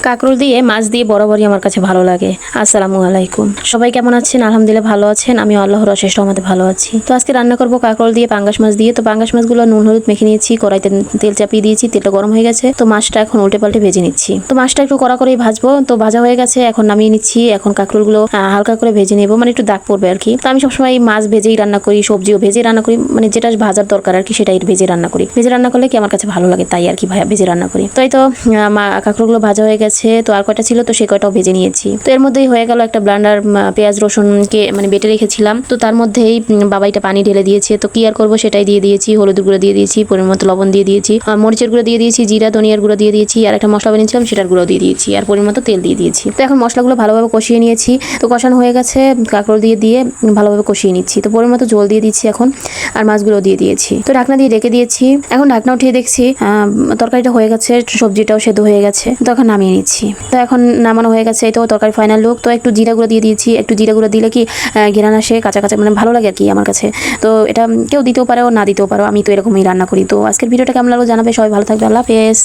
কাঁকরোল দিয়ে মাছ দিয়ে বরাবরই আমার কাছে ভালো লাগে। আসসালামু আলাইকুম, সবাই কেমন আছেন? আলহামদুলিল্লাহ ভালো আছেন, আমি আল্লাহর অশেষ রহমতে ভালো আছি। তো আজকে রান্না করব কাঁকরোল দিয়ে পাঙ্গাস মাছ দিয়ে। তো পাঙ্গাস মাছগুলো নুন হলুদ মেখে নিয়েছি, কড়াইতে তেল চাপিয়ে দিয়েছি, তেলটা গরম হয়ে গেছে। তো মাছটা এখন উল্টে পাল্টে ভেজে নিচ্ছি। তো মাছটা একটু কড়া করেই ভাজবো। তো ভাজা হয়ে গেছে, এখন নামিয়ে নিচ্ছি। এখন কাঁকরোলগুলো হালকা করে ভেজে নেবো, মানে একটু দাগ পড়বে আর কি। তো আমি সবসময় মাছ ভেজেই রান্না করি, সবজিও ভেজে রান্না করি, মানে যেটা ভাজার দরকার আর কি সেটাই ভেজে রান্না করি। ভেজে রান্না করলে কি আমার কাছে ভালো লাগে, তাই আর কি ভেজে রান্না করি। তো এই তো কাঁকরোলগুলো ভাজা হয়ে গেছে। তো আর কয়টা ছিল, তো সে কয়টাও ভেজে নিয়েছি। তো এর মধ্যেই হয়ে গেল একটা ব্লান্ডার, পেঁয়াজ রসুনকে মানে বেটে রেখেছিলাম। তো তার মধ্যেই বাবাইটা পানি ঢেলে দিয়েছে। তো কি আর করবো, সেটাই দিয়ে দিয়েছি। হলুদ গুঁড়ো দিয়ে দিয়েছি, পরিমাণ মতো লবণ দিয়ে দিয়েছি, মরিচের গুঁড়ো দিয়ে দিয়েছি, জিরা ধনিয়ার গুঁড়ো দিয়ে দিয়েছি, আর একটা মশলা বানিয়েছিলাম সেটার গুঁড়ো দিয়ে দিয়েছি, আর পরিমাণ মতো তেল দিয়ে দিয়েছি। তো এখন মশলাগুলো ভালোভাবে কষিয়ে নিয়েছি। তো কষানো হয়ে গেছে, কাঁকরোল দিয়ে ভালোভাবে কষিয়ে নিচ্ছি। তো পরিমাণ মতো জল দিয়ে দিচ্ছি এখন, আর মাছগুলো দিয়ে দিয়েছি। তো ঢাকনা দিয়ে রেখে দিয়েছি। এখন ঢাকনা উঠিয়ে দেখছি তরকারিটা হয়ে গেছে, সবজিটাও সেদ্ধ হয়ে গেছে। তো এখন নামিয়ে নিচ্ছি। তো এখন নামানো হয়ে গেছে, এই তো তরকারি ফাইনাল লুক। তো একটু জিরা গুঁড়ো দিয়ে দিয়েছি, একটু জিরা গুঁড়ো দিলে কি ঘেরান আসে, কাঁচা কাঁচা মানে ভালো লাগে আর কি আমার কাছে। তো এটা কেউ দিতেও পারো, না দিতেও পারো, আমি তো এরকমই রান্না করি। তো আজকের ভিডিওটা কেমন লাগলো জানাবে, সবাই ভালো থাকবে, আল্লাহ হাফেজ।